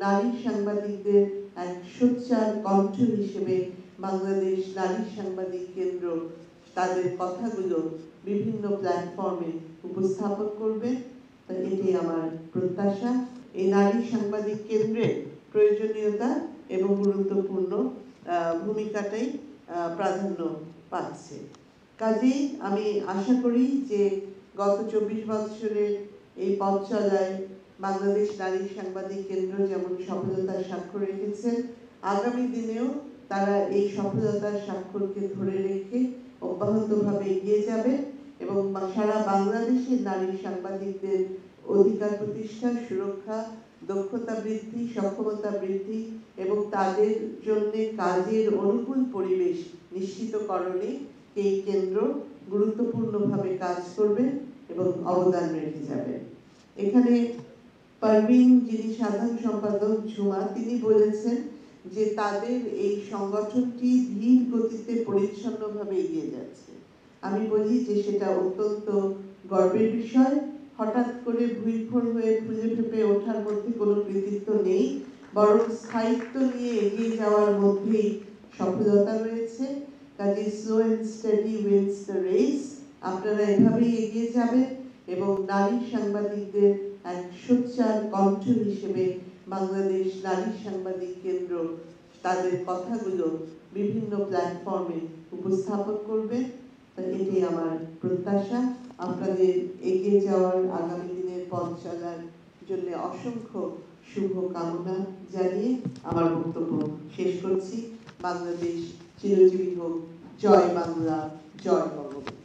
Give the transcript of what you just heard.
নারী সাংবাদিকদের এক সোচ্চার কণ্ঠ হিসেবে বাংলাদেশ নারী সাংবাদিক কেন্দ্র তাদের কথাগুলো বিভিন্ন প্ল্যাটফর্মে উপস্থাপন করবে। এটি আমার প্রত্যাশা। এই নারী সাংবাদিক কেন্দ্রের প্রয়োজনীয়তা এবং গুরুত্বপূর্ণ ভূমিকাটাই প্রাধান্য পাচ্ছে। কাজেই আমি আশা করি যে গত 24 বছরের এই পথ চলায় বাংলাদেশ নারী সাংবাদিক কেন্দ্র যেমন সফলতার স্বাক্ষর রেখেছে, আগামী দিনেও তারা এই সফলতার স্বাক্ষরকে ধরে রেখে অব্যাহতভাবে এগিয়ে যাবে এবং সারা বাংলাদেশের নারী সাংবাদিকদের অধিকার প্রতিষ্ঠা, সুরক্ষা, দক্ষতা বৃদ্ধি, সক্ষমতা বৃদ্ধি এবং তাদের জন্য কাজের অনুকূল পরিবেশ নিশ্চিতকরণে এই কেন্দ্র গুরুত্বপূর্ণভাবে কাজ করবে এবং অবদান রেখে যাবে। এখানে পারভিন, যিনি সাধারণ সম্পাদক ঝুমা, তিনি বলেছেন যে তাদের এই সংগঠনটি ধীর গতিতে পরিচ্ছন্নভাবে এগিয়ে যাচ্ছে। আমি বলি যে সেটা অত্যন্ত গর্বের বিষয়। হঠাৎ করে ভুইফোর হয়ে ফুলে ফেঁপে ওঠার মধ্যে কোনো কৃতিত্ব নেই, বরং স্থায়িত্ব নিয়ে এগিয়ে যাওয়ার মধ্যেই সফলতা রয়েছে। কাজে slow and steady wins the race. আপনারা এভাবেই এগিয়ে যাবেন এবং নারী সাংবাদিকদের এক সোচ্চার কণ্ঠ হিসেবে বাংলাদেশ নারী সাংবাদিক কেন্দ্র তাদের কথাগুলো বিভিন্ন প্ল্যাটফর্মে উপস্থাপন করবে। এটি আমার প্রত্যাশা। আপনাদের এগিয়ে যাওয়ার আগামী দিনের পথ চলার জন্য অসংখ্য শুভ কামনা জানিয়ে আমার বক্তব্য শেষ করছি। বাংলাদেশ চিরজীবী হোক। জয় বাংলা, জয় বঙ্গবন্ধু।